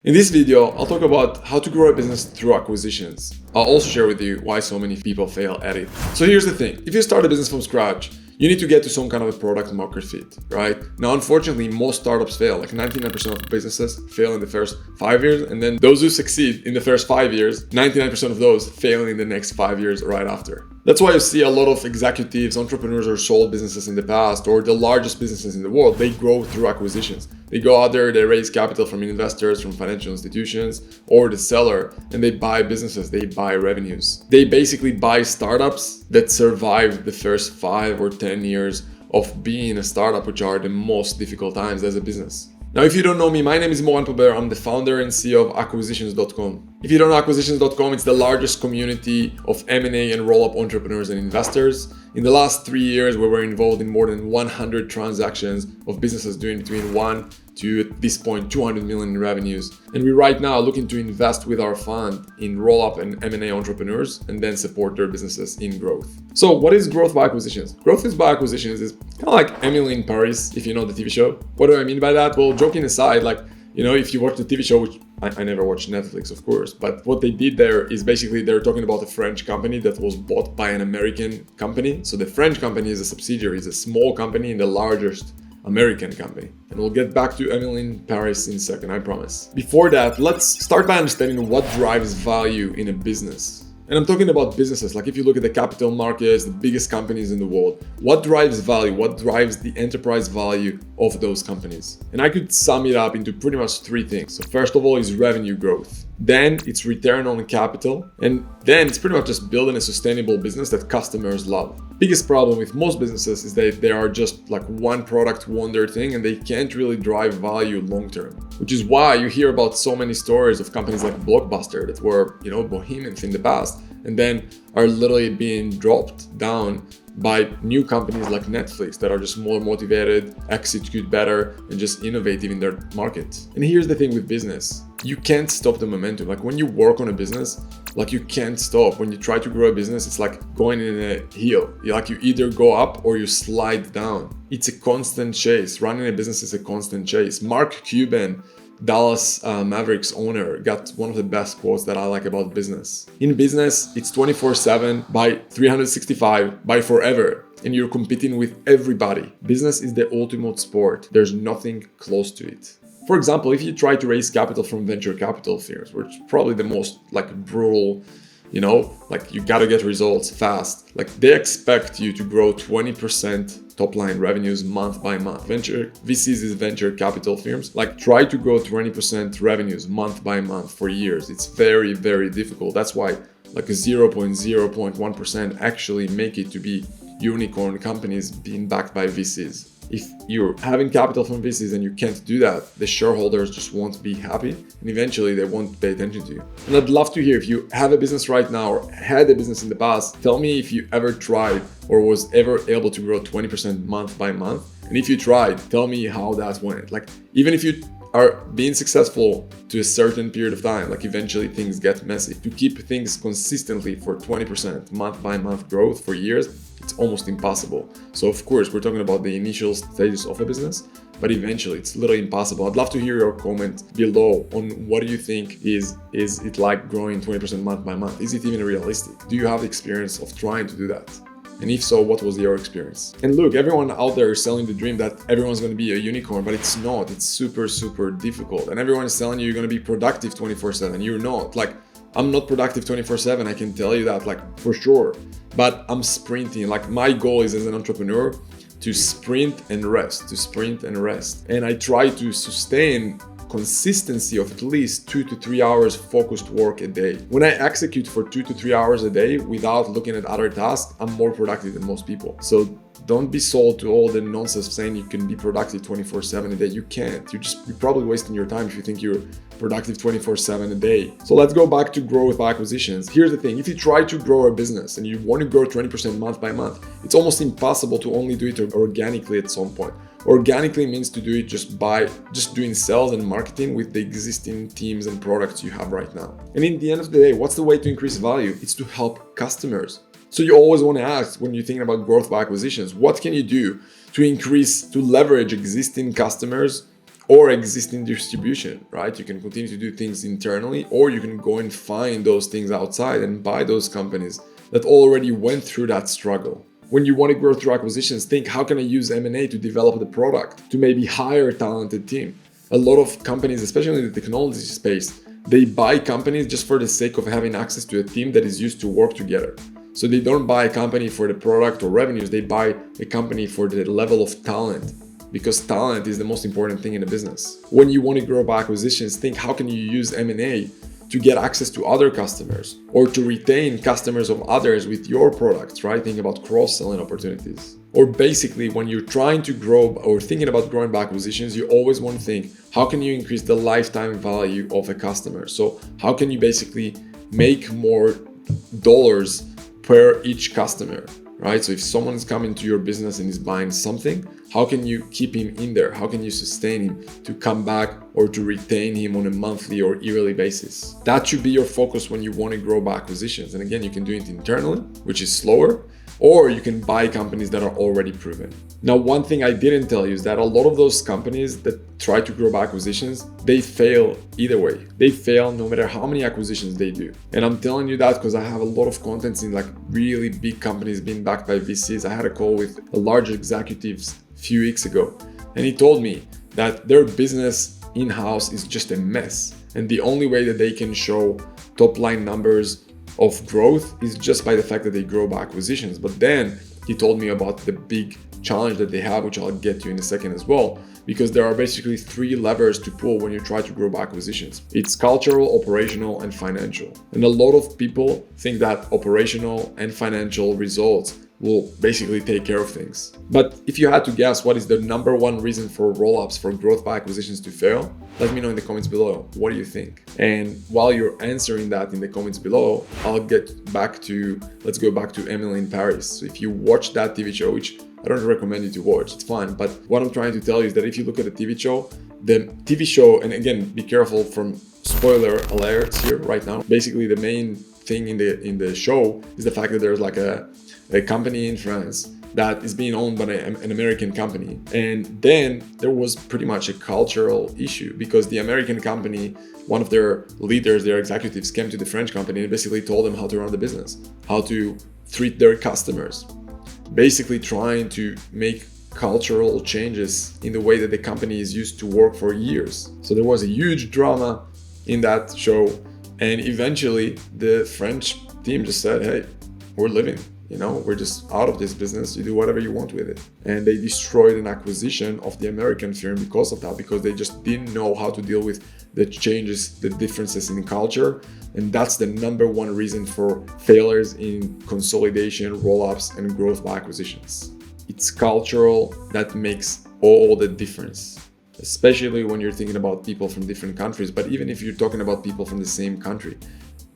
In this video, I'll talk about how to grow a business through acquisitions. I'll also share with you why so many people fail at it. So here's the thing, if you start a business from scratch, you need to get to some kind of a product market fit, right? Now, unfortunately, most startups fail. Like 99% of businesses fail in the first 5 years. And then those who succeed in the first 5 years, 99% of those fail in the next 5 years right after. That's why you see a lot of executives, entrepreneurs, or sold businesses in the past, or the largest businesses in the world, they grow through acquisitions. They go out there, they raise capital from investors, from financial institutions, or the seller, and they buy businesses, they buy revenues. They basically buy startups that survive the first 5 or 10 years of being a startup, which are the most difficult times as a business. Now, if you don't know me, my name is Moran Pober. I'm the founder and CEO of Acquisitions.com. If you don't know Acquisitions.com, it's the largest community of M&A and roll-up entrepreneurs and investors. In the last 3 years, we were involved in more than 100 transactions of businesses doing between 1 to, at this point, 200 million in revenues. And we right now are looking to invest with our fund in roll-up and M&A entrepreneurs and then support their businesses in growth. So what is growth by acquisitions? Growth is by acquisitions is kind of like Emily in Paris, if you know the TV show. What do I mean by that? Well, joking aside, if you watch the TV show, which I never watched Netflix, of course, but what they did there is basically they're talking about a French company that was bought by an American company. So the French company is a subsidiary, is a small company in the largest American company. And we'll get back to Emily in Paris in a second, I promise. Before that, let's start by understanding what drives value in a business. And I'm talking about businesses, like if you look at the capital markets, the biggest companies in the world, what drives value? What drives the enterprise value of those companies? And I could sum it up into pretty much 3 things. So first of all is revenue growth. Then it's return on capital. And then it's pretty much just building a sustainable business that customers love. Biggest problem with most businesses is that they are just like one product wonder thing and they can't really drive value long term. Which is why you hear about so many stories of companies like Blockbuster that were, behemoths in the past and then are literally being dropped down by new companies like Netflix that are just more motivated, execute better, and just innovative in their market. And here's the thing with business. You can't stop the momentum. Like when you work on a business, you can't stop. When you try to grow a business, it's like going in a hill. You either go up or you slide down. It's a constant chase. Running a business is a constant chase. Mark Cuban, Dallas Mavericks owner, got one of the best quotes that I like about business. In business, it's 24/7 by 365 by forever. And you're competing with everybody. Business is the ultimate sport. There's nothing close to it. For example, if you try to raise capital from venture capital firms, which is probably the most brutal, you gotta get results fast. They expect you to grow 20% top line revenues month by month. VCs is venture capital firms. Try to grow 20% revenues month by month for years. It's very, very difficult. That's why a 0.1% actually make it to be unicorn companies being backed by VCs. If you're having capital from VCs and you can't do that, the shareholders just won't be happy and eventually they won't pay attention to you. And I'd love to hear if you have a business right now or had a business in the past, tell me if you ever tried or was ever able to grow 20% month by month. And if you tried, tell me how that went. Even if you are being successful to a certain period of time, eventually things get messy. To keep things consistently for 20% month by month growth for years, it's almost impossible. So of course, we're talking about the initial stages of a business, but eventually it's literally impossible. I'd love to hear your comment below on what do you think is it like growing 20% month by month? Is it even realistic? Do you have the experience of trying to do that? And if so, what was your experience? And look, everyone out there is selling the dream that everyone's going to be a unicorn, but it's not. It's super, super difficult. And everyone is telling you you're going to be productive 24/7. You're not. I'm not productive 24/7. I can tell you that, for sure. But I'm sprinting. My goal is as an entrepreneur to sprint and rest. And I try to sustain consistency of at least 2 to 3 hours focused work a day. When I execute for 2 to 3 hours a day without looking at other tasks, I'm more productive than most people. So don't be sold to all the nonsense saying you can be productive 24/7 a day. You can't. You're probably wasting your time if you think you're productive 24/7 a day. So let's go back to growth by acquisitions. Here's the thing. If you try to grow a business and you want to grow 20% month by month, it's almost impossible to only do it organically at some point. Organically means to do it just by doing sales and marketing with the existing teams and products you have right now. And in the end of the day, what's the way to increase value? It's to help customers. So you always want to ask when you're thinking about growth by acquisitions, what can you do to leverage existing customers or existing distribution, right? You can continue to do things internally, or you can go and find those things outside and buy those companies that already went through that struggle. When you want to grow through acquisitions, think, how can I use M&A to develop the product, to maybe hire a talented team? A lot of companies, especially in the technology space, they buy companies just for the sake of having access to a team that is used to work together. So they don't buy a company for the product or revenues, they buy a company for the level of talent, because talent is the most important thing in a business. When you want to grow by acquisitions, think, how can you use M&A to get access to other customers or to retain customers of others with your products, right? Think about cross-selling opportunities. Or basically, when you're trying to grow or thinking about growing by acquisitions, you always want to think, how can you increase the lifetime value of a customer? So how can you basically make more dollars per each customer, right? So if someone is coming to your business and is buying something, how can you keep him in there? How can you sustain him to come back or to retain him on a monthly or yearly basis? That should be your focus when you want to grow by acquisitions. And again, you can do it internally, which is slower, or you can buy companies that are already proven. Now, one thing I didn't tell you is that a lot of those companies that try to grow by acquisitions, they fail either way. They fail no matter how many acquisitions they do. And I'm telling you that because I have a lot of contents in like really big companies being backed by VCs. I had a call with a large executives a few weeks ago, and he told me that their business in-house is just a mess. And the only way that they can show top line numbers of growth is just by the fact that they grow by acquisitions. But then he told me about the big challenge that they have, which I'll get to in a second as well, because there are basically 3 levers to pull when you try to grow by acquisitions. It's cultural, operational, and financial. And a lot of people think that operational and financial results will basically take care of things. But if you had to guess what is the number one reason for roll-ups for growth by acquisitions to fail, let me know in the comments below. What do you think? And while you're answering that in the comments below, let's go back to Emily in Paris. So if you watch that TV show, which I don't recommend you to watch, it's fun. But what I'm trying to tell you is that if you look at the TV show, and again, be careful from spoiler alerts here right now. Basically, the main thing in the show is the fact that there's like a company in France that is being owned by an American company. And then there was pretty much a cultural issue because the American company, one of their leaders, their executives came to the French company and basically told them how to run the business, how to treat their customers, basically trying to make cultural changes in the way that the company is used to work for years. So there was a huge drama in that show. And eventually the French team just said, hey, we're leaving. We're just out of this business. You do whatever you want with it. And they destroyed an acquisition of the American firm because of that, because they just didn't know how to deal with the changes, the differences in culture. And that's the number one reason for failures in consolidation, roll-ups, and growth by acquisitions. It's cultural that makes all the difference, especially when you're thinking about people from different countries, but even if you're talking about people from the same country.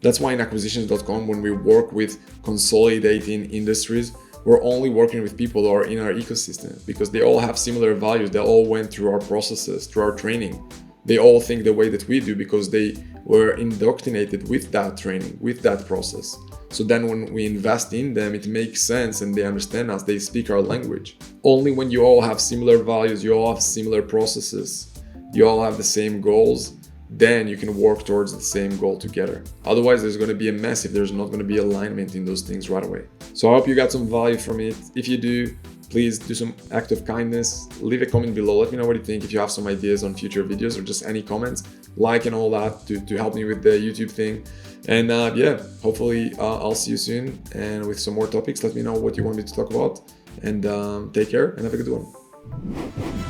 That's why in acquisitions.com, when we work with consolidating industries, we're only working with people who are in our ecosystem because they all have similar values. They all went through our processes, through our training. They all think the way that we do because they were indoctrinated with that training, with that process. So then when we invest in them, it makes sense and they understand us, they speak our language. Only when you all have similar values, you all have similar processes, you all have the same goals, then you can work towards the same goal together. Otherwise, there's going to be a mess if there's not going to be alignment in those things right away. So I hope you got some value from it. If you do, please do some act of kindness. Leave a comment below. Let me know what you think. If you have some ideas on future videos or just any comments, like and all that to help me with the YouTube thing. And hopefully I'll see you soon and with some more topics. Let me know what you want me to talk about. And take care and have a good one.